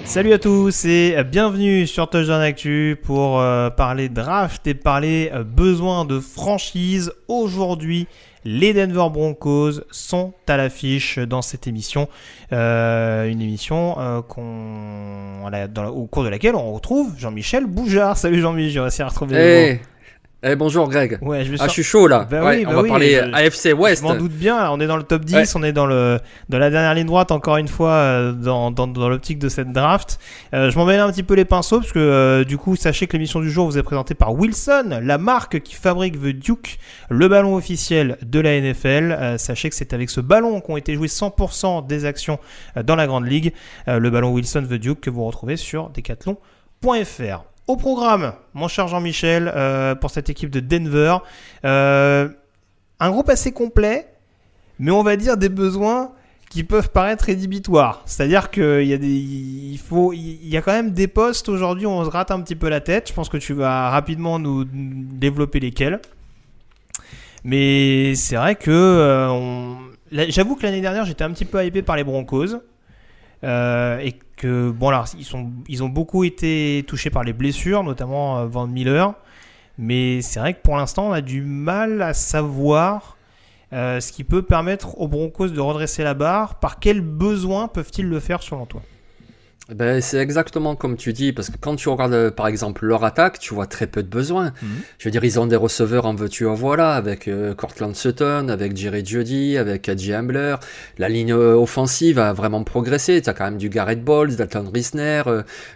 Salut à tous et bienvenue sur Touchdown Actu pour parler draft et parler besoin de franchise. Aujourd'hui, les Denver Broncos sont à l'affiche dans cette émission. Une émission au cours de laquelle on retrouve Jean-Michel Boujard. Salut Jean-Michel, j'ai réussi à retrouver bonjour Greg. Ouais, je suis chaud là. On va parler AFC West. Je m'en doute bien. Alors, on est dans le top 10, on est dans la dernière ligne droite encore une fois dans l'optique de cette draft. Je m'en mêle un petit peu les pinceaux parce que du coup, sachez que l'émission du jour vous est présentée par Wilson, la marque qui fabrique The Duke, le ballon officiel de la NFL. Sachez que c'est avec ce ballon qu'ont été jouées 100% des actions dans la Grande Ligue. Le ballon Wilson The Duke que vous retrouvez sur decathlon.fr. Au programme, mon cher Jean-Michel, pour cette équipe de Denver, un groupe assez complet, mais on va dire des besoins qui peuvent paraître rédhibitoires. C'est-à-dire qu'il y a quand même des postes aujourd'hui où on se gratte un petit peu la tête. Je pense que tu vas rapidement nous développer lesquels. Mais c'est vrai que j'avoue que l'année dernière, j'étais un petit peu hypé par les Broncos. Et que bon là ils ont beaucoup été touchés par les blessures, notamment Van Miller, mais c'est vrai que pour l'instant on a du mal à savoir ce qui peut permettre aux Broncos de redresser la barre. Par quels besoins peuvent-ils le faire selon toi? C'est exactement comme tu dis, parce que quand tu regardes par exemple leur attaque, tu vois très peu de besoins. Je veux dire, ils ont des receveurs en veux-tu en voilà, avec Courtland Sutton, avec Jerry Jeudy, avec Adji Ambler. La ligne offensive a vraiment progressé. Tu as quand même du Garrett Bowles, Dalton Risner,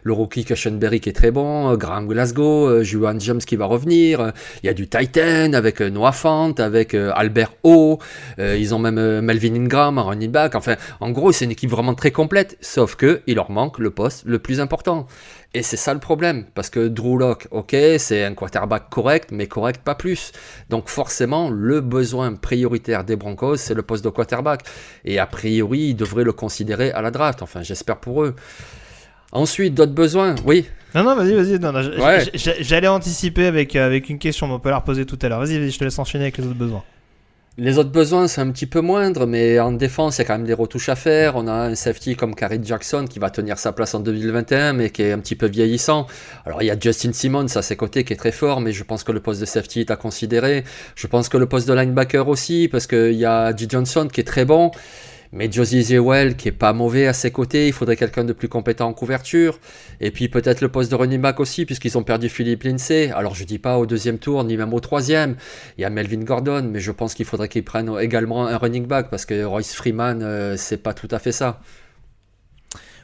le rookie Cushenberry qui est très bon, Graham Glasgow, Juwan Jones qui va revenir. Il y a du Titan avec Noah Fant, avec Albert O. Ils ont même Melvin Ingram, un running back. Enfin, en gros, c'est une équipe vraiment très complète, sauf que il leur manque le poste le plus important. Et c'est ça le problème, parce que Drew Lock, ok, c'est un quarterback correct, mais correct pas plus. Donc forcément, le besoin prioritaire des Broncos, c'est le poste de quarterback. Et a priori, ils devraient le considérer à la draft. Enfin, j'espère pour eux. Ensuite, d'autres besoins, oui. Non, vas-y. Non, j'allais anticiper avec une question, mais on peut la reposer tout à l'heure. Vas-y, je te laisse enchaîner avec les autres besoins. Les autres besoins, c'est un petit peu moindre, mais en défense, il y a quand même des retouches à faire. On a un safety comme Kareem Jackson qui va tenir sa place en 2021, mais qui est un petit peu vieillissant. Alors, il y a Justin Simmons à ses côtés qui est très fort, mais je pense que le poste de safety est à considérer. Je pense que le poste de linebacker aussi, parce qu'il y a G. Johnson qui est très bon. Mais Josie Zewell qui est pas mauvais à ses côtés, il faudrait quelqu'un de plus compétent en couverture. Et puis peut-être le poste de running back aussi, puisqu'ils ont perdu Philippe Lindsay. Alors je dis pas au deuxième tour, ni même au troisième. Il y a Melvin Gordon, mais je pense qu'il faudrait qu'ils prennent également un running back, parce que Royce Freeman, c'est pas tout à fait ça.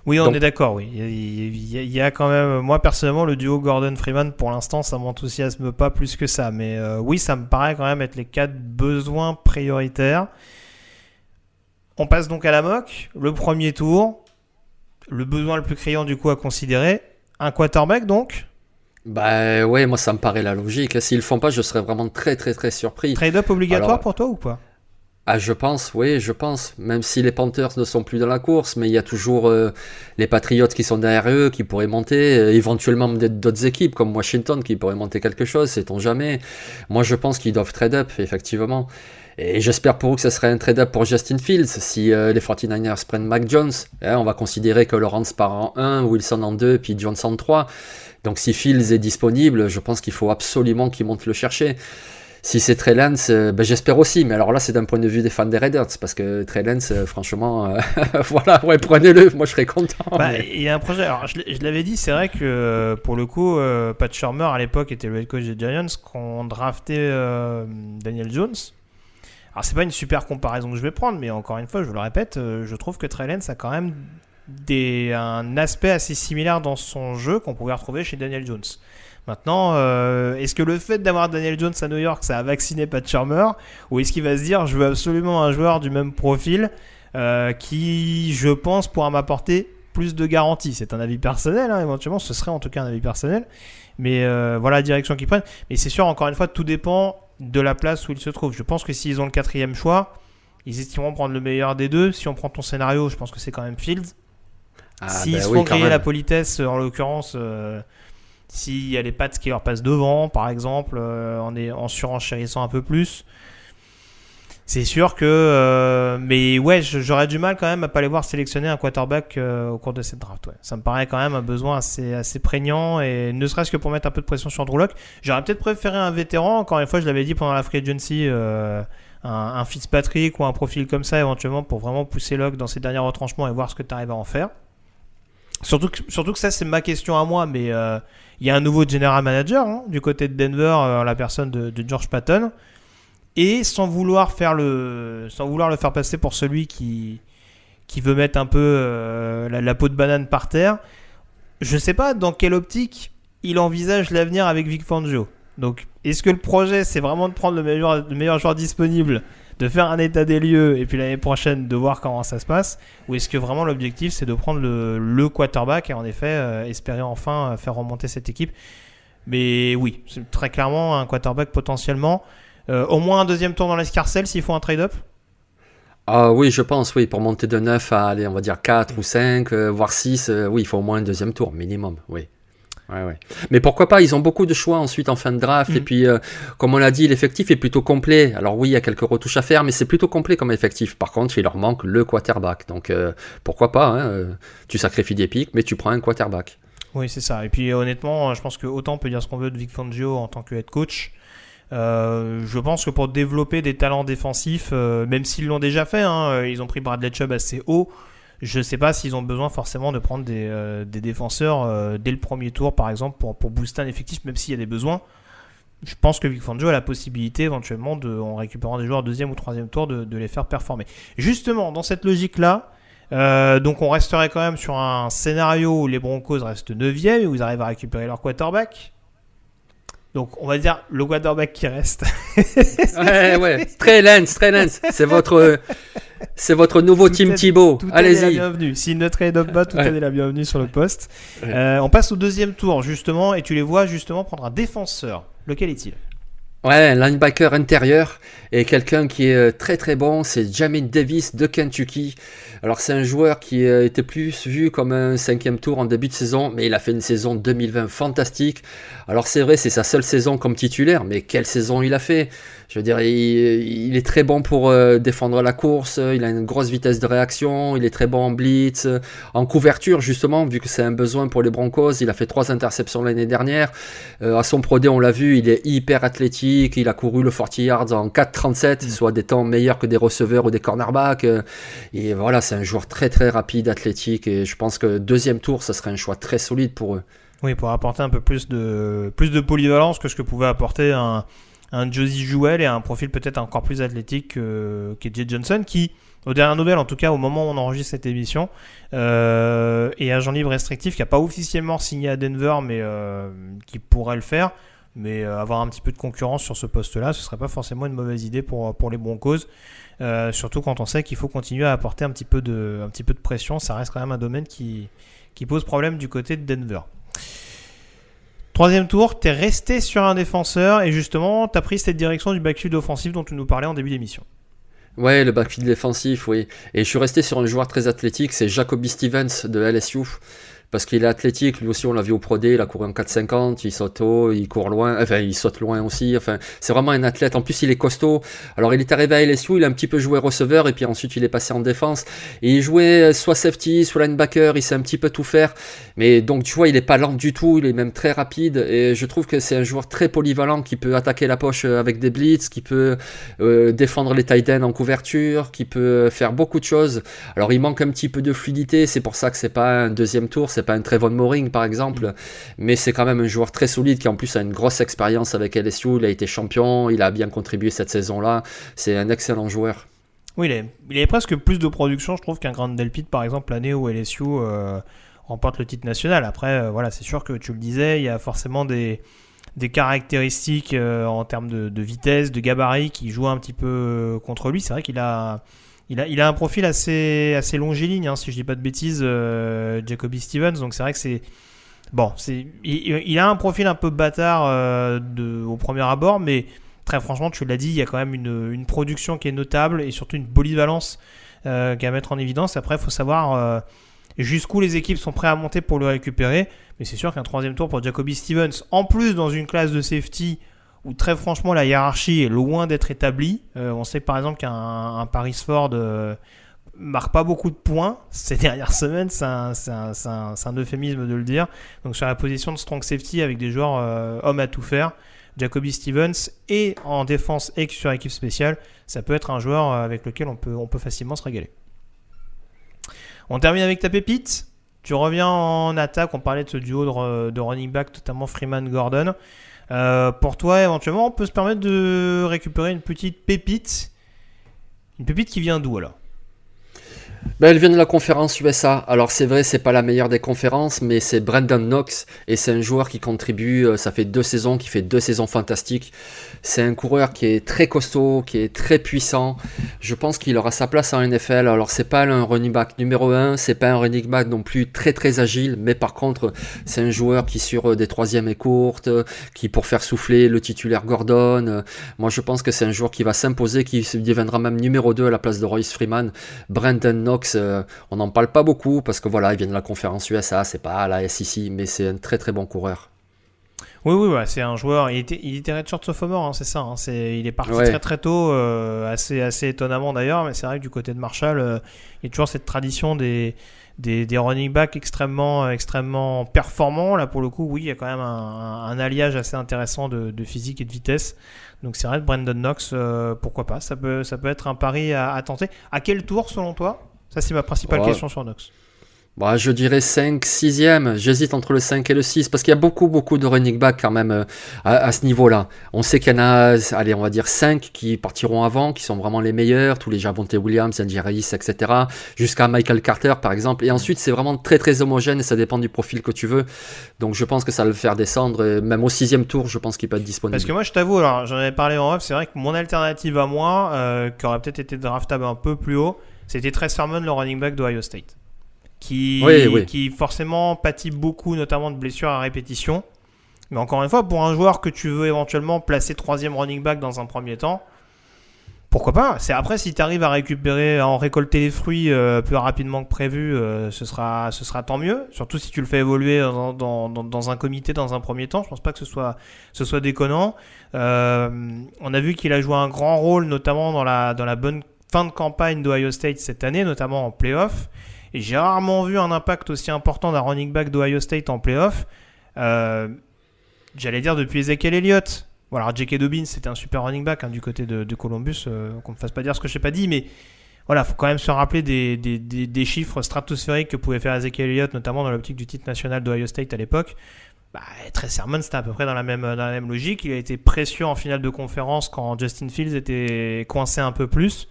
Oui, on est d'accord, oui. Il y a quand même, moi personnellement, le duo Gordon-Freeman, pour l'instant, ça m'enthousiasme pas plus que ça. Mais oui, ça me paraît quand même être les 4 besoins prioritaires. On passe donc à la mock, le premier tour, le besoin le plus criant du coup à considérer, un quarterback donc. Bah ouais, moi ça me paraît la logique. S'ils le font pas, je serais vraiment très très très surpris. Trade-up obligatoire pour toi ou pas? Je pense, oui, je pense. Même si les Panthers ne sont plus dans la course, mais il y a toujours les Patriots qui sont derrière eux, qui pourraient monter, éventuellement d'autres équipes comme Washington qui pourraient monter quelque chose, sait-on jamais. Moi je pense qu'ils doivent trade-up, effectivement. Et j'espère pour eux que ce serait un trade-up pour Justin Fields. Si les 49ers prennent Mac Jones, on va considérer que Lawrence part en 1, Wilson en 2, puis Jones en 3. Donc si Fields est disponible, je pense qu'il faut absolument qu'ils montent le chercher. Si c'est Trey Lance, j'espère aussi. Mais alors là, c'est d'un point de vue des fans des Raiders. Parce que Trey Lance, franchement, voilà, ouais, prenez-le. Moi, je serais content. Il y a un projet. Alors, je l'avais dit, c'est vrai que pour le coup, Pat Shurmur, à l'époque, était le head coach des Giants, qu'on draftait Daniel Jones. Alors, c'est pas une super comparaison que je vais prendre, mais encore une fois, je le répète, je trouve que Trey Lance a quand même un aspect assez similaire dans son jeu qu'on pouvait retrouver chez Daniel Jones. Maintenant, est-ce que le fait d'avoir Daniel Jones à New York, ça a vacciné Pat Shurmur, ou est-ce qu'il va se dire, je veux absolument un joueur du même profil qui, je pense, pourra m'apporter plus de garanties. C'est un avis personnel, éventuellement, ce serait en tout cas un avis personnel, mais voilà la direction qu'ils prennent. Mais c'est sûr, encore une fois, tout dépend de la place où ils se trouvent. Je pense que s'ils ont le 4e choix, ils estimeront prendre le meilleur des deux. Si on prend ton scénario, je pense que c'est quand même Fields. S'ils se font griller la politesse, en l'occurrence, s'il y a les pattes qui leur passent devant, par exemple, en surenchérissant un peu plus. C'est sûr que... mais ouais, j'aurais du mal quand même à pas les voir sélectionner un quarterback au cours de cette draft. Ouais. Ça me paraît quand même un besoin assez prégnant, et ne serait-ce que pour mettre un peu de pression sur Drew Lock. J'aurais peut-être préféré un vétéran, encore une fois, je l'avais dit pendant la free agency, un Fitzpatrick ou un profil comme ça, éventuellement, pour vraiment pousser Lock dans ses derniers retranchements et voir ce que tu arrives à en faire. Surtout que ça, c'est ma question à moi, mais il y a un nouveau general manager du côté de Denver, la personne de George Patton. Et sans vouloir le faire passer pour celui qui veut mettre un peu la peau de banane par terre, je ne sais pas dans quelle optique il envisage l'avenir avec Vic Fangio. Donc, est-ce que le projet, c'est vraiment de prendre le meilleur joueur disponible, de faire un état des lieux, et puis l'année prochaine, de voir comment ça se passe, ou est-ce que vraiment l'objectif, c'est de prendre le quarterback et en effet, espérer enfin faire remonter cette équipe. Mais oui, c'est très clairement un quarterback potentiellement. Au moins un deuxième tour dans l'escarcelle s'il faut un trade-up. Ah oui, je pense, oui, pour monter de 9 à, allez, on va dire 4 ou 5, voire 6, oui, il faut au moins un deuxième tour, minimum, oui. Ouais. Mais pourquoi pas, ils ont beaucoup de choix ensuite en fin de draft, et puis, comme on l'a dit, l'effectif est plutôt complet. Alors oui, il y a quelques retouches à faire, mais c'est plutôt complet comme effectif. Par contre, il leur manque le quarterback, donc pourquoi pas, tu sacrifies des pics, mais tu prends un quarterback. Oui, c'est ça. Et puis honnêtement, je pense que autant on peut dire ce qu'on veut de Vic Fangio en tant que head coach. Je pense que pour développer des talents défensifs, même s'ils l'ont déjà fait, ils ont pris Bradley Chubb assez haut. Je ne sais pas s'ils ont besoin forcément de prendre des défenseurs dès le premier tour, par exemple, pour booster un effectif, même s'il y a des besoins. Je pense que Vic Fangio a la possibilité éventuellement, en récupérant des joueurs deuxième ou troisième tour, de les faire performer. Justement, dans cette logique-là, donc on resterait quand même sur un scénario où les Broncos restent 9e et où ils arrivent à récupérer leur quarterback. Donc, on va dire le quarterback qui reste. ouais. Trey Lance. C'est votre nouveau Tim Thibault. Allez-y. La bienvenue. S'il ne trade pas, tout est la bienvenue sur le poste. On passe au deuxième tour, justement, et tu les vois justement prendre un défenseur. Lequel est-il ? Ouais, un linebacker intérieur et quelqu'un qui est très très bon, c'est Jamin Davis de Kentucky. Alors c'est un joueur qui était plus vu comme un 5e tour en début de saison, mais il a fait une saison 2020 fantastique. Alors c'est vrai, c'est sa seule saison comme titulaire, mais quelle saison il a fait! Je veux dire, il est très bon pour défendre la course, il a une grosse vitesse de réaction, il est très bon en blitz, en couverture justement, vu que c'est un besoin pour les Broncos. Il a fait 3 interceptions l'année dernière. À son Pro Day, on l'a vu, il est hyper athlétique, il a couru le 40 yards en 4,37, soit des temps meilleurs que des receveurs ou des cornerbacks. Et voilà, c'est un joueur très très rapide, athlétique, et je pense que deuxième tour, ça serait un choix très solide pour eux. Oui, pour apporter un peu plus de polyvalence que ce que pouvait apporter un Josie Jewell et un profil peut-être encore plus athlétique qu'est Jay Johnson, qui, aux dernières nouvelles, en tout cas au moment où on enregistre cette émission, est agent libre restrictif, qui n'a pas officiellement signé à Denver, mais qui pourrait le faire. Mais avoir un petit peu de concurrence sur ce poste-là, ce ne serait pas forcément une mauvaise idée pour les Broncos. Surtout quand on sait qu'il faut continuer à apporter un petit peu de pression. Ça reste quand même un domaine qui pose problème du côté de Denver. Troisième tour, tu es resté sur un défenseur et justement, tu as pris cette direction du backfield offensif dont tu nous parlais en début d'émission. Ouais, le backfield défensif, oui. Et je suis resté sur un joueur très athlétique, c'est Jacoby Stevens de LSU. Parce qu'il est athlétique, lui aussi on l'a vu au Pro Day, il a couru en 4,50, il saute haut, il court loin, enfin il saute loin aussi, enfin c'est vraiment un athlète, en plus il est costaud. Alors il est arrivé à LSU, il a un petit peu joué receveur et puis ensuite il est passé en défense, et il jouait soit safety, soit linebacker, il sait un petit peu tout faire, mais donc tu vois il est pas lent du tout, il est même très rapide, et je trouve que c'est un joueur très polyvalent qui peut attaquer la poche avec des blitz, qui peut défendre les tight ends en couverture, qui peut faire beaucoup de choses. Alors il manque un petit peu de fluidité, c'est pour ça que c'est pas un deuxième tour, c'est pas un Trevon Moehrig par exemple, mais c'est quand même un joueur très solide qui en plus a une grosse expérience avec LSU, il a été champion, il a bien contribué cette saison-là, c'est un excellent joueur. Oui, il avait presque plus de production, je trouve, qu'un Grant Delpit par exemple l'année où LSU remporte le titre national. Après, voilà, c'est sûr que tu le disais, il y a forcément des caractéristiques en termes de vitesse, de gabarit qui jouent un petit peu contre lui. C'est vrai qu'il a un profil assez longiligne, si je dis pas de bêtises, Jacoby Stevens. Donc c'est vrai que c'est bon, il a un profil un peu bâtard au premier abord, mais très franchement, tu l'as dit, il y a quand même une production qui est notable et surtout une polyvalence qu'à mettre en évidence. Après, il faut savoir jusqu'où les équipes sont prêtes à monter pour le récupérer. Mais c'est sûr qu'un 3e tour pour Jacoby Stevens, en plus dans une classe de safety où très franchement la hiérarchie est loin d'être établie. On sait par exemple qu'un Paris Ford marque pas beaucoup de points ces dernières semaines, c'est un euphémisme de le dire. Donc sur la position de strong safety avec des joueurs hommes à tout faire, Jacoby Stevens et en défense et sur équipe spéciale, ça peut être un joueur avec lequel on peut facilement se régaler. On termine avec ta pépite. Tu reviens en attaque, on parlait de ce duo de running back, notamment Freeman-Gordon. Pour toi, éventuellement, on peut se permettre de récupérer une petite pépite. Une pépite qui vient d'où alors ? Elle vient de la conférence USA. Alors c'est vrai, c'est pas la meilleure des conférences, mais c'est Brandon Knox et c'est un joueur qui contribue. Ça fait 2 saisons, qui fait 2 saisons fantastiques. C'est un coureur qui est très costaud, qui est très puissant. Je pense qu'il aura sa place en NFL. Alors c'est pas un running back numéro 1, c'est pas un running back non plus très très agile, mais par contre c'est un joueur qui sur des 3e et courtes, qui pour faire souffler le titulaire Gordon. Moi je pense que c'est un joueur qui va s'imposer, qui deviendra même numéro 2 à la place de Royce Freeman. Brandon Knox, on n'en parle pas beaucoup parce que voilà, il vient de la conférence USA, c'est pas la SEC, mais c'est un très très bon coureur. Oui, c'est un joueur. Il était redshirt sophomore, c'est ça. Il est parti très très tôt, assez étonnamment d'ailleurs, mais c'est vrai que du côté de Marshall, il y a toujours cette tradition des running backs extrêmement performants. Là pour le coup, oui, il y a quand même un alliage assez intéressant de physique et de vitesse. Donc c'est vrai que Brandon Knox, pourquoi pas, ça peut être un pari à tenter. À quel tour selon toi ? Ça c'est ma principale question sur Knox. Je dirais 5, 6e, j'hésite entre le 5 et le 6, parce qu'il y a beaucoup de running back quand même à ce niveau-là. On sait qu'il y en a, allez, on va dire 5 qui partiront avant, qui sont vraiment les meilleurs, tous les Javonte Williams, Andy Reis, etc., jusqu'à Michael Carter par exemple, et ensuite c'est vraiment très très homogène et ça dépend du profil que tu veux, donc je pense que ça va le faire descendre, et même au 6e tour, je pense qu'il peut être disponible. Parce que moi je t'avoue, alors j'en avais parlé en off, c'est vrai que mon alternative à moi, qui aurait peut-être été draftable un peu plus haut, c'était Trey Sermon, le running back d'Ohio State. Qui forcément pâtit beaucoup, notamment de blessures à répétition. Mais encore une fois, pour un joueur que tu veux éventuellement placer 3e running back dans un premier temps, pourquoi pas ? C'est après, si tu arrives à en récolter les fruits plus rapidement que prévu, ce sera tant mieux. Surtout si tu le fais évoluer dans un comité dans un premier temps. Je pense pas que ce soit déconnant. On a vu qu'il a joué un grand rôle, notamment dans la bonne fin de campagne d'Ohio State cette année, notamment en play-off. Et j'ai rarement vu un impact aussi important d'un running back d'Ohio State en play-off. J'allais dire depuis Ezekiel Elliott. Bon, alors J.K. Dobbins, c'était un super running back du côté de Columbus. Qu'on ne me fasse pas dire ce que je n'ai pas dit. Mais voilà, il faut quand même se rappeler des chiffres stratosphériques que pouvait faire Ezekiel Elliott, notamment dans l'optique du titre national d'Ohio State à l'époque. Trey Sermon, c'était à peu près dans la même logique. Il a été précieux en finale de conférence quand Justin Fields était coincé un peu plus.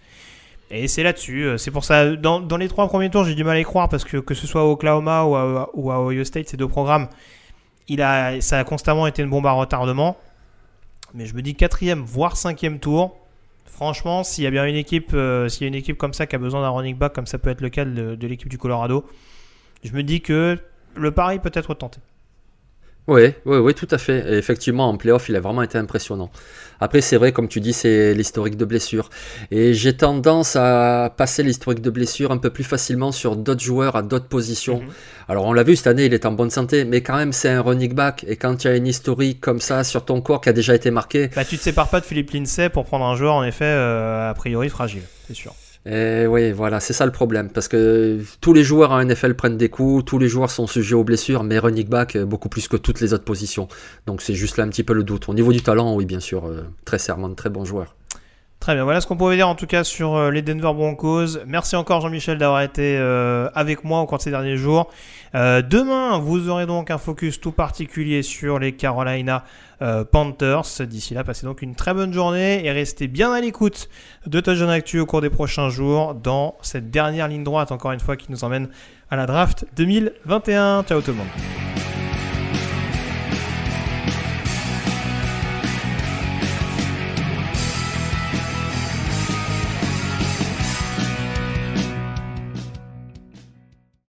Et c'est là-dessus, c'est pour ça, dans les 3 premiers tours, j'ai du mal à y croire parce que ce soit à Oklahoma ou à Ohio State, ces 2 programmes, ça a constamment été une bombe à retardement. Mais je me dis 4e, voire 5e tour. Franchement, s'il y a bien une équipe comme ça qui a besoin d'un running back, comme ça peut être le cas de l'équipe du Colorado, je me dis que le pari peut être tenté. Oui, tout à fait. Et effectivement, en play-off, il a vraiment été impressionnant. Après, c'est vrai, comme tu dis, c'est l'historique de blessure. Et j'ai tendance à passer l'historique de blessure un peu plus facilement sur d'autres joueurs à d'autres positions. Alors, on l'a vu, cette année, il est en bonne santé, mais quand même, c'est un running back. Et quand tu as une historique comme ça sur ton corps qui a déjà été marqué... tu te sépares pas de Philippe Lindsay pour prendre un joueur, en effet, a priori fragile, c'est sûr. Et oui, voilà, c'est ça le problème, parce que tous les joueurs en NFL prennent des coups, tous les joueurs sont sujets aux blessures, mais running back beaucoup plus que toutes les autres positions. Donc c'est juste là un petit peu le doute. Au niveau du talent, oui, bien sûr, très Sermon, très bon joueur. Très bien, voilà ce qu'on pouvait dire en tout cas sur les Denver Broncos. Merci encore Jean-Michel d'avoir été avec moi au cours de ces derniers jours. Demain, vous aurez donc un focus tout particulier sur les Carolina Panthers. D'ici là, passez donc une très bonne journée et restez bien à l'écoute de Touchdown Actu au cours des prochains jours dans cette dernière ligne droite, encore une fois, qui nous emmène à la draft 2021. Ciao tout le monde.